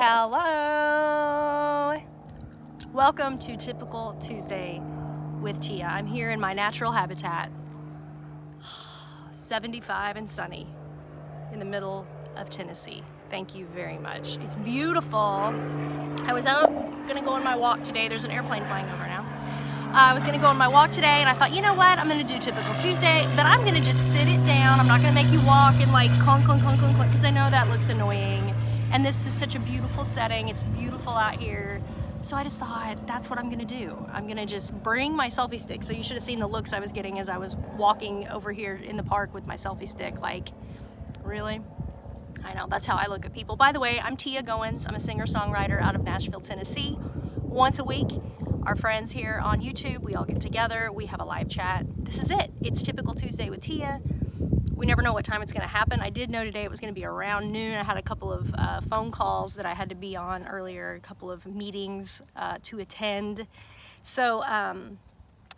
Hello! Welcome to Typical Tuesday with Teea. I'm here in my natural habitat, 75 and sunny, in the middle of Tennessee. Thank you very much. It's beautiful. I was gonna go on my walk today. There's an airplane flying over now. I was gonna go on my walk today and I thought, you know what? I'm gonna do Typical Tuesday, but I'm gonna just sit it down. I'm not gonna make you walk and like clunk, clunk, clunk, clunk, clunk, because I know that looks annoying. And this is such a beautiful setting. It's beautiful out here. So I just thought, that's what I'm gonna do. I'm gonna just bring my selfie stick. So you should have seen the looks I was getting as I was walking over here in the park with my selfie stick. Like, really? I know, that's how I look at people. By the way, I'm Teea Goins. I'm a singer-songwriter out of Nashville, Tennessee. Once a week, our friends here on YouTube, we all get together, we have a live chat. This is it. It's Typical Tuesday with Teea. We never know what time it's gonna happen. I did know today it was gonna be around noon. I had a couple of phone calls that I had to be on earlier, a couple of meetings to attend. So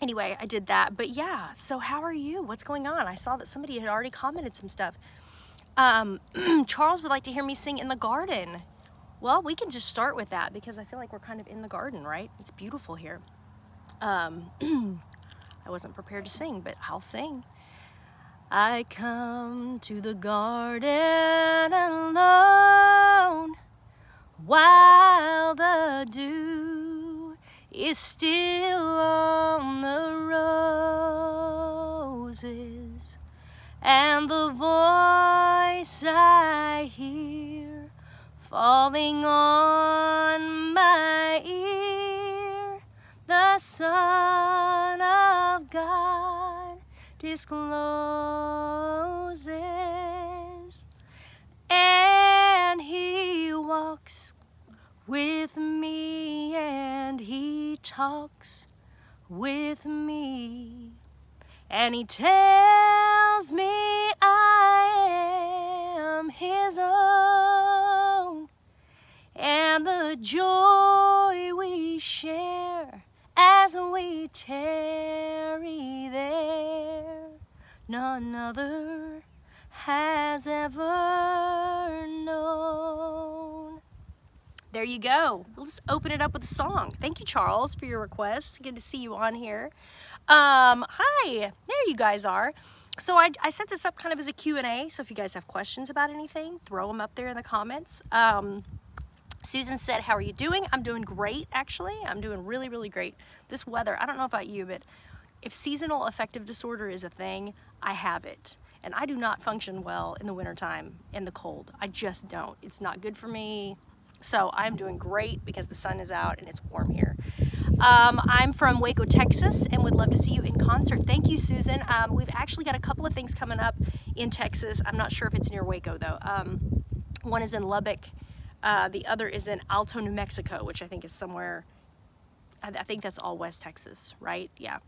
anyway, I did that. But yeah, so how are you? What's going on? I saw that somebody had already commented some stuff. Charles would like to hear me sing in the garden. Well, we can just start with that because I feel like we're kind of in the garden, right? It's beautiful here. I wasn't prepared to sing, but I'll sing. I come to the garden alone while the dew is still on the roses, and the voice I hear falling on my ear, the Son of God discloses, and he walks with me and he talks with me, and he tells me I am his own, and the joy we share as we tarry there, none other has ever known. There you go. We'll just open it up with a song. Thank you, Charles, for your request. Good to see you on here. Hi, there you guys are. So I set this up kind of as a Q&A, so if you guys have questions about anything, throw them up there in the comments. Susan said, how are you doing? I'm doing great, actually. I'm doing really, really great. This weather, I don't know about you, but if seasonal affective disorder is a thing, I have it. And I do not function well in the wintertime in the cold. I just don't. It's not good for me. So I'm doing great because the sun is out and it's warm here. I'm from Waco, Texas, and would love to see you in concert. Thank you, Susan. We've actually got a couple of things coming up in Texas. I'm not sure if it's near Waco, though. One is in Lubbock. The other is in Alto, New Mexico, which I think is somewhere, I think that's all West Texas, right? Yeah.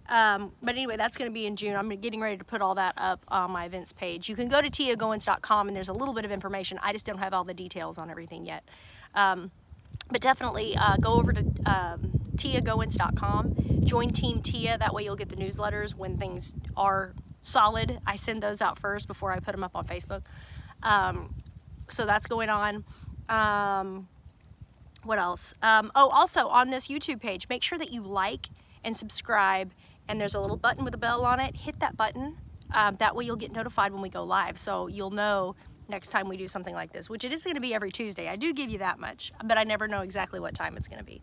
But anyway, that's going to be in June. I'm getting ready to put all that up on my events page. You can go to teagoins.com and there's a little bit of information. I just don't have all the details on everything yet. But definitely go over to teagoins.com, join Team Teea. That way you'll get the newsletters when things are solid. I send those out first before I put them up on Facebook. So that's going on. What else? Oh, also on this YouTube page, make sure that you like and subscribe, and there's a little button with a bell on it. Hit that button. That way you'll get notified when we go live, so you'll know next time we do something like this, which it is going to be every Tuesday. I do give you that much, but I never know exactly what time it's going to be.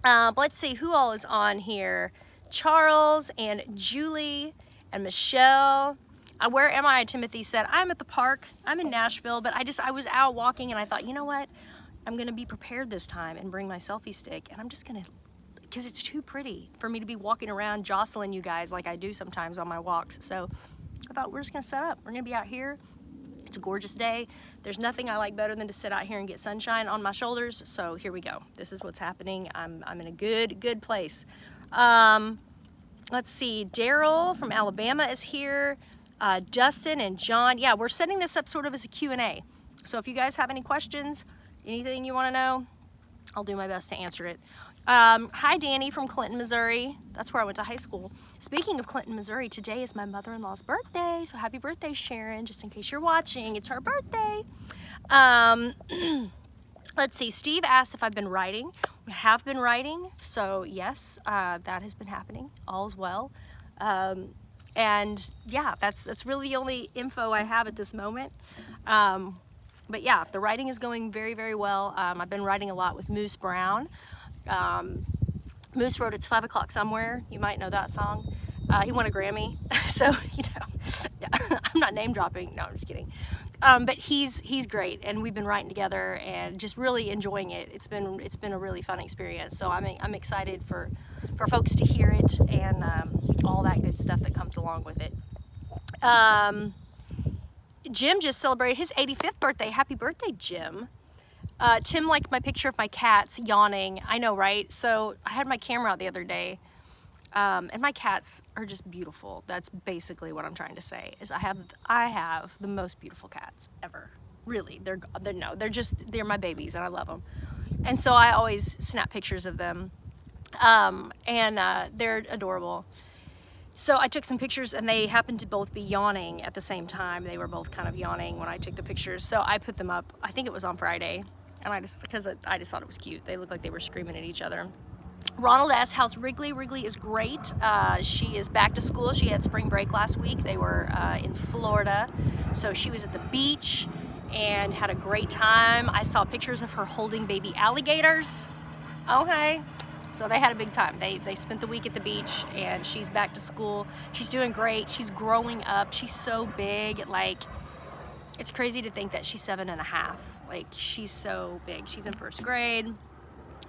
Let's see who all is on here. Charles and Julie and Michelle. Where am I? Timothy said, I'm at the park. I'm in Nashville, but I was out walking and I thought, you know what? I'm going to be prepared this time and bring my selfie stick, and I'm just going to, because it's too pretty for me to be walking around jostling you guys like I do sometimes on my walks. So I thought we're just going to set up. We're going to be out here. It's a gorgeous day. There's nothing I like better than to sit out here and get sunshine on my shoulders. So here we go. This is what's happening. I'm in a good place. Let's see. Daryl from Alabama is here. Dustin and John. Yeah, we're setting this up sort of as a Q&A. So if you guys have any questions, anything you want to know, I'll do my best to answer it. Hi, Danny from Clinton, Missouri. That's where I went to high school. Speaking of Clinton, Missouri, today is my mother-in-law's birthday. So happy birthday, Sharon, just in case you're watching. It's her birthday. Let's see, Steve asked if I've been writing. We have been writing, so yes, that has been happening. All's well. And yeah, that's really the only info I have at this moment. But yeah, the writing is going very, very well. I've been writing a lot with Moose Brown. Moose wrote It's 5 O'Clock Somewhere. You might know that song. He won a Grammy, so, you know, yeah, I'm not name dropping. No, I'm just kidding. But he's great, and we've been writing together and just really enjoying it. It's been a really fun experience. So I'm excited for folks to hear it and all that good stuff that comes along with it. Jim just celebrated his 85th birthday. Happy birthday, Jim. Tim liked my picture of my cats yawning. I know, right? So I had my camera out the other day, and my cats are just beautiful. That's basically what I'm trying to say, is I have the most beautiful cats ever. Really, they're my babies, and I love them. And so I always snap pictures of them, and they're adorable. So I took some pictures, and they happened to both be yawning at the same time. They were both kind of yawning when I took the pictures. So I put them up, I think it was on Friday, and because I just thought it was cute. They looked like they were screaming at each other. Ronald asked, how's Wrigley? Wrigley is great. She is back to school. She had spring break last week. They were in Florida. So she was at the beach and had a great time. I saw pictures of her holding baby alligators. Okay. So they had a big time. They spent the week at the beach, and she's back to school. She's doing great. She's growing up. She's so big. Like, it's crazy to think that she's 7.5. Like, she's so big. She's in first grade.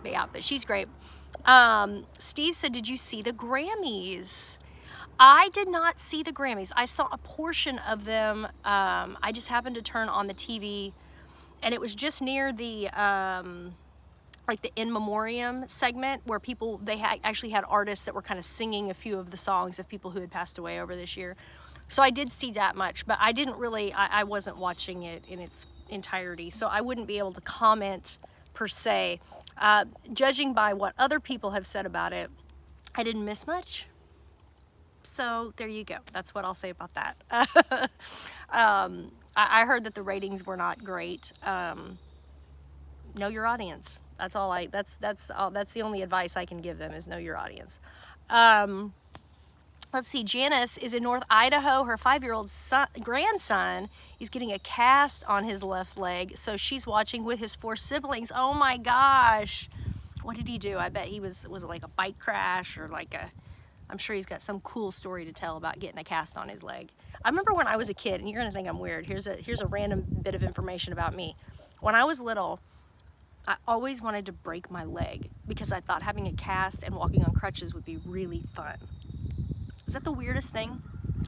But yeah, but she's great. Steve said, did you see the Grammys? I did not see the Grammys. I saw a portion of them. I just happened to turn on the TV, and it was just near the like the in memoriam segment where they actually had artists that were kind of singing a few of the songs of people who had passed away over this year. So I did see that much, but I didn't really, I wasn't watching it in its entirety, so I wouldn't be able to comment per se. Judging by what other people have said about it, I didn't miss much. So there you go. That's what I'll say about that. I heard that the ratings were not great. Know your audience. That's the only advice I can give them, is know your audience. Let's see, Janice is in North Idaho. Her 5-year-old grandson is getting a cast on his left leg, so she's watching with his 4 siblings. Oh my gosh. What did he do? I bet was it like a bike crash, or I'm sure he's got some cool story to tell about getting a cast on his leg. I remember when I was a kid, and you're gonna think I'm weird. Here's a random bit of information about me. When I was little, I always wanted to break my leg because I thought having a cast and walking on crutches would be really fun. Is that the weirdest thing?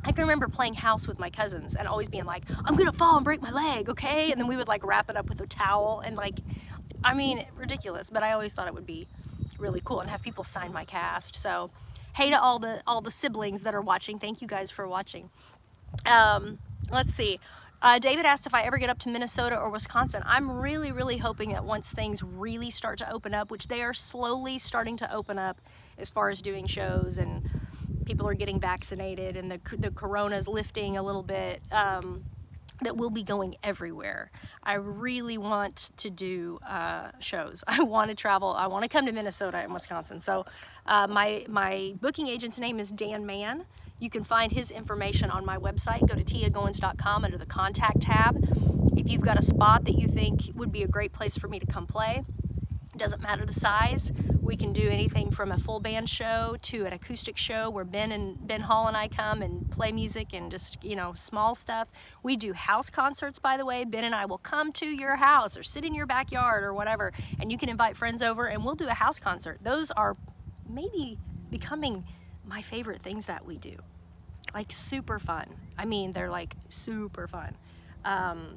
I can remember playing house with my cousins and always being like, I'm gonna fall and break my leg, okay? And then we would wrap it up with a towel and ridiculous, but I always thought it would be really cool and have people sign my cast. So, hey to all the siblings that are watching. Thank you guys for watching. Let's see. David asked if I ever get up to Minnesota or Wisconsin. I'm really, really hoping that once things really start to open up, which they are slowly starting to open up as far as doing shows, and people are getting vaccinated, and the corona's lifting a little bit, that we'll be going everywhere. I really want to do shows. I want to travel. I want to come to Minnesota and Wisconsin. So my booking agent's name is Dan Mann. You can find his information on my website. Go to teagoins.com under the contact tab. If you've got a spot that you think would be a great place for me to come play, it doesn't matter the size. We can do anything from a full band show to an acoustic show where Ben Hall and I come and play music and just, small stuff. We do house concerts, by the way. Ben and I will come to your house or sit in your backyard or whatever, and you can invite friends over and we'll do a house concert. Those are maybe becoming my favorite things that we do. Super fun. I mean, they're super fun.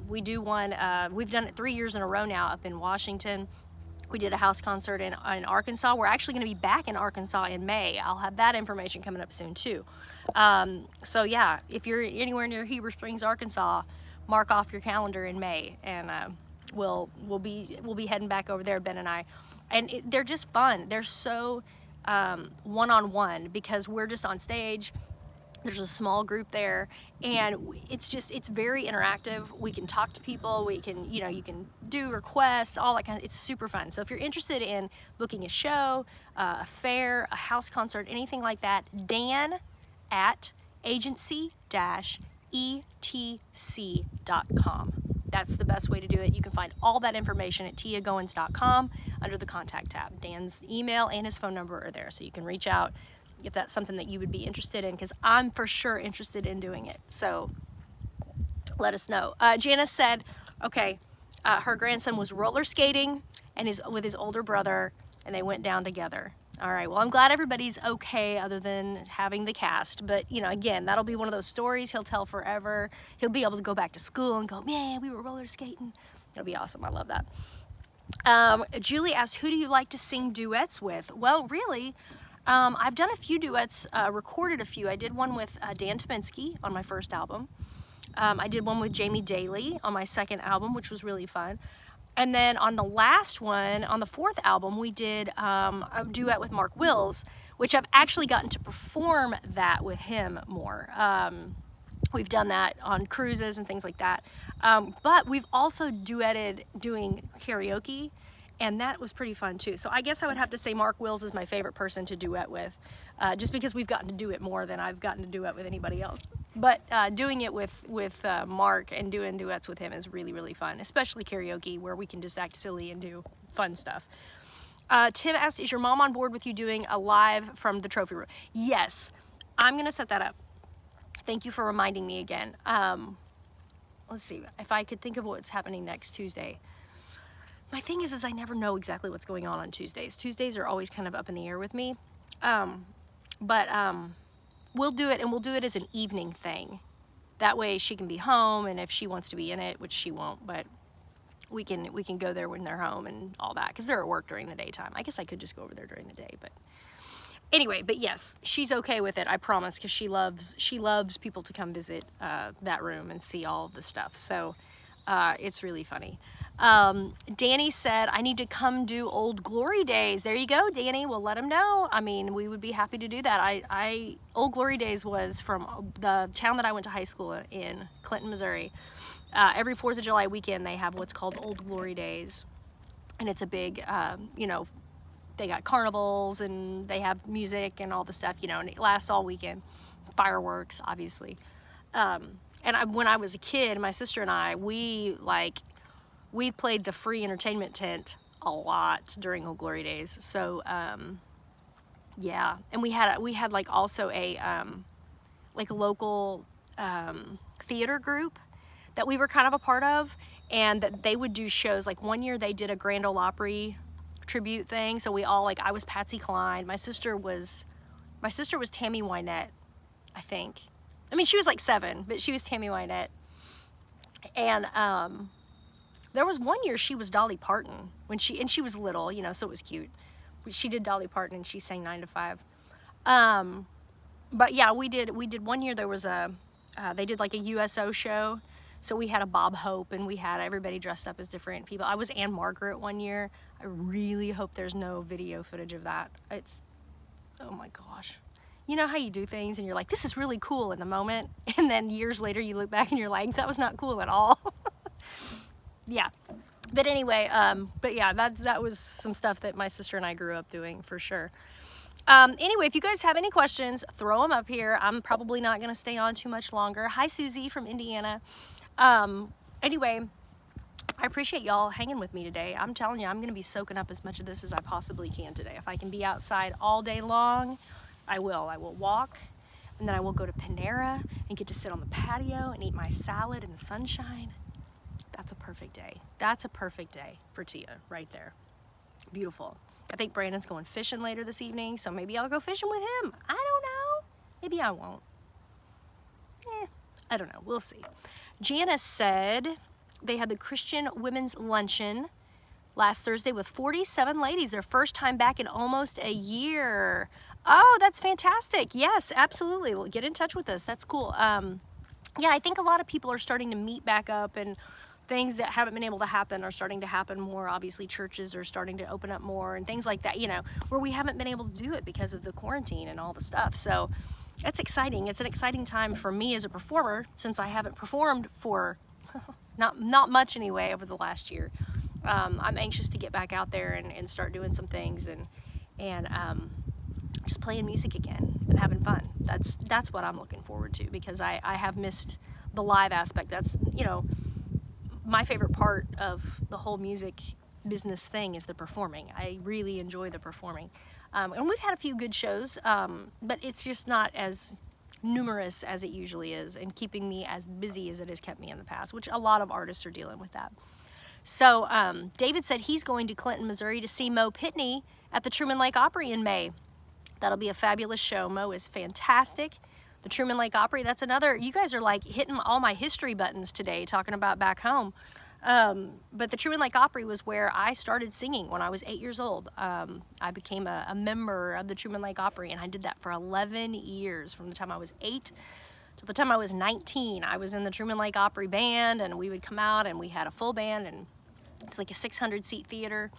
We do one, we've done it 3 years in a row now up in Washington. We did a house concert in Arkansas. We're actually going to be back in Arkansas in May. I'll have that information coming up soon too. So yeah, if you're anywhere near Heber Springs, Arkansas, mark off your calendar in May, and we'll be heading back over there, Ben and I. And they're just fun. They're so one-on-one because we're just on stage. There's a small group there, and it's very interactive. We can talk to people, we can, you can do requests, all that kind of, it's super fun. So if you're interested in booking a show, a fair, a house concert, anything like that, Dan at agency-etc.com. That's the best way to do it. You can find all that information at teagoins.com under the contact tab. Dan's email and his phone number are there, so you can reach out if that's something that you would be interested in, because I'm for sure interested in doing it. So let us know. Janice said, okay, her grandson was roller skating and with his older brother, and they went down together. All right, well, I'm glad everybody's okay other than having the cast. But, again, that'll be one of those stories he'll tell forever. He'll be able to go back to school and go, man, we were roller skating. It'll be awesome. I love that. Julie asked, who do you like to sing duets with? Well, really, I've done a few duets, recorded a few. I did one with Dan Tominski on my first album. I did one with Jamie Daly on my second album, which was really fun. And then on the last one, on the fourth album, we did a duet with Mark Wills, which I've actually gotten to perform that with him more. We've done that on cruises and things like that. But we've also duetted doing karaoke, and that was pretty fun too. So I guess I would have to say Mark Wills is my favorite person to duet with, just because we've gotten to do it more than I've gotten to duet with anybody else. But doing it with Mark and doing duets with him is really, really fun, especially karaoke, where we can just act silly and do fun stuff. Tim asked, is your mom on board with you doing a live from the trophy room? Yes, I'm going to set that up. Thank you for reminding me again. Let's see, if I could think of what's happening next Tuesday. My thing is I never know exactly what's going on Tuesdays. Tuesdays are always kind of up in the air with me. But we'll do it, and we'll do it as an evening thing. That way she can be home, and if she wants to be in it, which she won't, but we can go there when they're home and all that, because they're at work during the daytime. I guess I could just go over there during the day, but anyway, but yes, she's okay with it, I promise, because she loves people to come visit that room and see all of the stuff. So it's really funny. Danny said, I need to come do Old Glory Days. There you go, Danny. We'll let him know. I mean, we would be happy to do that. Old Glory Days was from the town that I went to high school in, Clinton, Missouri. Every 4th of July weekend, they have what's called Old Glory Days. And it's a big, they got carnivals and they have music and all the stuff, and it lasts all weekend. Fireworks, obviously. When I was a kid, my sister and I, we played the free entertainment tent a lot during Old Glory Days. So, yeah. And we had like also a local theater group that we were kind of a part of, and that they would do shows. Like one year they did a Grand Ole Opry tribute thing. So we all, I was Patsy Cline. My sister was Tammy Wynette, I think. I mean, she was like 7, but she was Tammy Wynette. And there was one year she was Dolly Parton and she was little, so it was cute. She did Dolly Parton and she sang 9 to 5. But yeah, we did one year. There was they did like a USO show. So we had a Bob Hope, and we had everybody dressed up as different people. I was Anne Margaret one year. I really hope there's no video footage of that. Oh my gosh. You know how you do things and you're like, this is really cool in the moment, and then years later you look back and you're like, that was not cool at all. Yeah. But anyway, but yeah, that was some stuff that my sister and I grew up doing for sure. Anyway, if you guys have any questions, throw them up here. I'm probably not going to stay on too much longer. Hi, Susie from Indiana. Anyway, I appreciate y'all hanging with me today. I'm telling you, I'm going to be soaking up as much of this as I possibly can today. If I can be outside all day long, I will. I will walk, and then I will go to Panera and get to sit on the patio and eat my salad in the sunshine. That's a perfect day. That's a perfect day for Teea right there. Beautiful. I think Brandon's going fishing later this evening, so maybe I'll go fishing with him. I don't know. Maybe I won't. I don't know. We'll see. Janice said they had the Christian Women's Luncheon last Thursday with 47 ladies. Their first time back in almost a year. Oh, that's fantastic. Yes, absolutely. Well, get in touch with us. That's cool. Yeah, I think a lot of people are starting to meet back up, and things that haven't been able to happen are starting to happen more. Obviously, churches are starting to open up more and things like that, where we haven't been able to do it because of the quarantine and all the stuff. So It's exciting. It's an exciting time for me as a performer, since I haven't performed for not much anyway over the last year. I'm anxious to get back out there and start doing some things and just playing music again and having fun. That's what I'm looking forward to, because I have missed the live aspect. That's, you know, my favorite part of the whole music business thing is the performing. I really enjoy the performing. And we've had a few good shows, but it's just not as numerous as it usually is, and keeping me as busy as it has kept me in the past, which a lot of artists are dealing with that. So David said he's going to Clinton, Missouri to see Mo Pitney at the Truman Lake Opry in May. That'll be a fabulous show. Mo is fantastic. The Truman Lake Opry, that's another, you guys are like hitting all my history buttons today, talking about back home. But the Truman Lake Opry was where I started singing when I was 8 years old. I became a member of the Truman Lake Opry, and I did that for 11 years, from the time I was 8 to the time I was 19. I was in the Truman Lake Opry band, and we would come out and we had a full band, and it's like a 600-seat theater.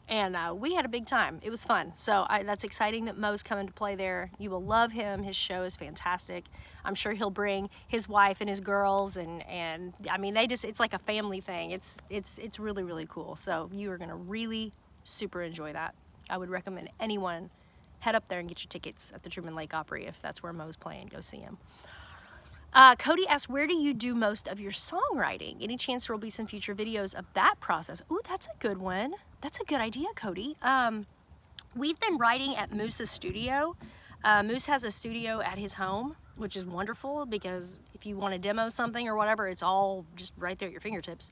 And we had a big time. It was fun. So that's exciting that Mo's coming to play there. You will love him. His show is fantastic. I'm sure he'll bring his wife and his girls, and I mean, it's like a family thing. It's really, really cool. So you are gonna really super enjoy that. I would recommend anyone head up there and get your tickets at the Truman Lake Opry if that's where Mo's playing. Go see him. Cody asked, where do you do most of your songwriting? Any chance there will be some future videos of that process? Ooh, that's a good one. That's a good idea, Cody. We've been writing at Moose's studio. Moose has a studio at his home, which is wonderful, because if you want to demo something or whatever, it's all just right there at your fingertips.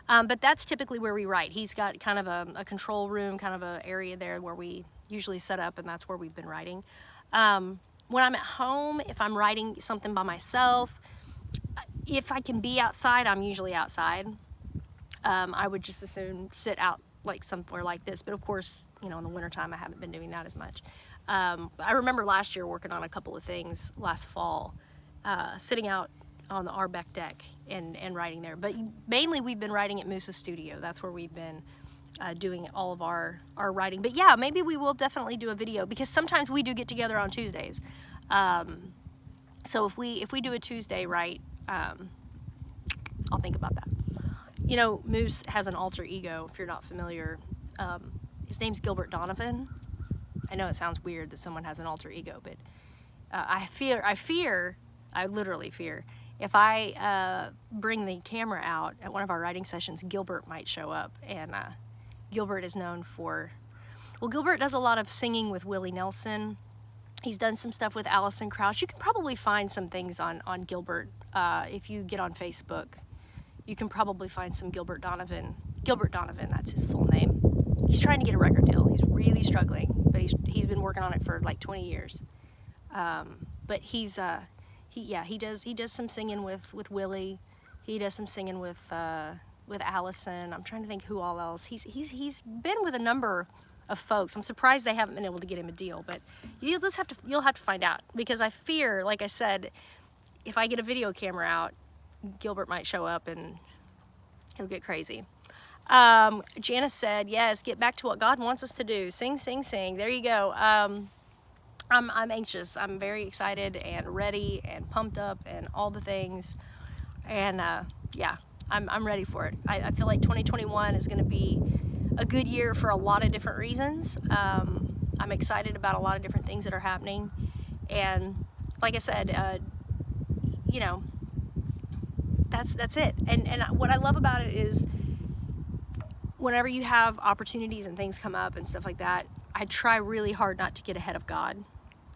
But that's typically where we write. He's got kind of a control room, kind of an area there where we usually set up, and that's where we've been writing. When I'm at home, if I'm writing something by myself, if I can be outside, I'm usually outside. I would just as soon sit out like somewhere like this, but of course, you know, in the wintertime I haven't been doing that as much. I remember last year working on a couple of things last fall, sitting out on the Arbeck deck and writing there. But mainly we've been writing at Moose's studio. That's where we've been doing all of our writing. But yeah, maybe we will definitely do a video, because sometimes we do get together on Tuesdays. So if we do a Tuesday, right, I'll think about that. You know, Moose has an alter ego, if you're not familiar. His name's Gilbert Donovan. I know it sounds weird that someone has an alter ego, but I literally fear, if I bring the camera out at one of our writing sessions, Gilbert might show up. And Gilbert is known for, well, Gilbert does a lot of singing with Willie Nelson. He's done some stuff with Alison Krauss. You can probably find some things on Gilbert if you get on Facebook. You can probably find some Gilbert Donovan. Gilbert Donovan, that's his full name. He's trying to get a record deal. He's really struggling, but he's been working on it for like 20 years. But he does some singing with Willie. He does some singing with Allison. I'm trying to think who all else. He's been with a number of folks. I'm surprised they haven't been able to get him a deal, but you'll have to find out, because I fear, like I said, if I get a video camera out, Gilbert might show up and it'll get crazy. Janice said, yes, get back to what God wants us to do. Sing, sing, sing. There you go. I'm anxious. I'm very excited and ready and pumped up and all the things. And yeah, I'm ready for it. I feel like 2021 is going to be a good year for a lot of different reasons. I'm excited about a lot of different things that are happening. And like I said, you know, that's it. And what I love about it is whenever you have opportunities and things come up and stuff like that, I try really hard not to get ahead of God.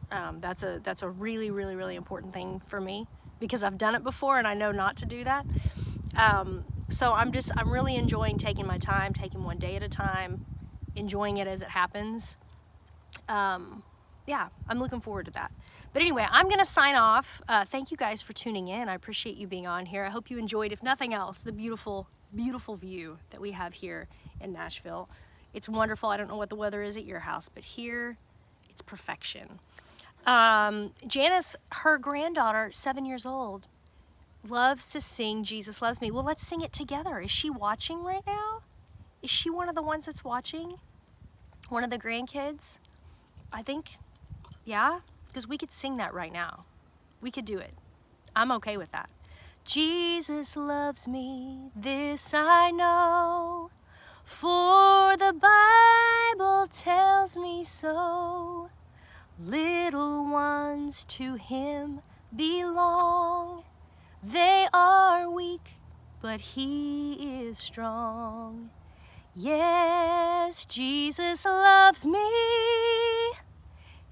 That's a really, really, really important thing for me, because I've done it before and I know not to do that. So I'm really enjoying taking my time, taking one day at a time, enjoying it as it happens. Yeah, I'm looking forward to that. But anyway, I'm going to sign off. Thank you guys for tuning in. I appreciate you being on here. I hope you enjoyed, if nothing else, the beautiful, beautiful view that we have here in Nashville. It's wonderful. I don't know what the weather is at your house, but here it's perfection. Janice, her granddaughter, 7 years old, loves to sing Jesus Loves Me. Well, let's sing it together. Is she watching right now? Is she one of the ones that's watching? One of the grandkids? I think, yeah, because we could sing that right now. We could do it. I'm okay with that. Jesus loves me, this I know, for the Bible tells me so. Little ones to him belong. They are weak, but he is strong. Yes, Jesus loves me.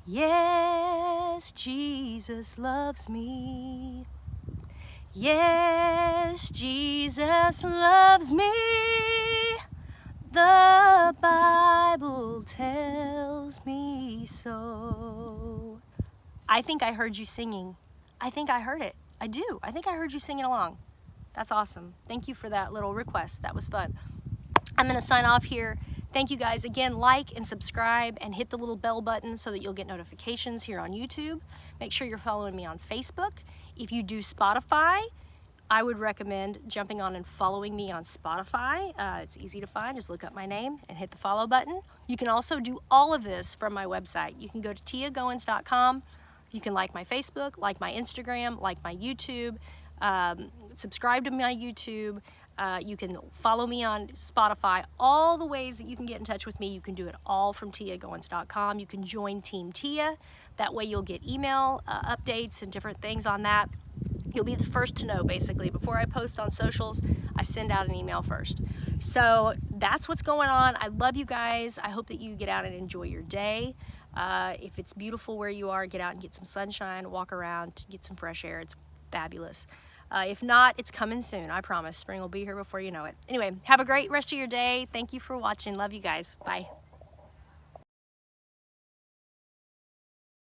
Yes, Jesus loves me. Yes, Jesus loves me. The Bible tells me so. I think I heard you singing. I think I heard it. I do. I think I heard you singing along. That's awesome. Thank you for that little request. That was fun. I'm going to sign off here. Thank you guys. Again, like and subscribe and hit the little bell button so that you'll get notifications here on YouTube. Make sure you're following me on Facebook. If you do Spotify, I would recommend jumping on and following me on Spotify. It's easy to find. Just look up my name and hit the follow button. You can also do all of this from my website. You can go to teagoins.com. You can like my Facebook, like my Instagram, like my YouTube, subscribe to my YouTube. You can follow me on Spotify. All the ways that you can get in touch with me, you can do it all from teagoins.com. You can join Team Teea. That way you'll get email updates and different things on that. You'll be the first to know, basically. Before I post on socials, I send out an email first. So that's what's going on. I love you guys. I hope that you get out and enjoy your day. If it's beautiful where you are, get out and get some sunshine, walk around, get some fresh air. It's fabulous. If not, it's coming soon. I promise. Spring will be here before you know it. Anyway, have a great rest of your day. Thank you for watching. Love you guys. Bye.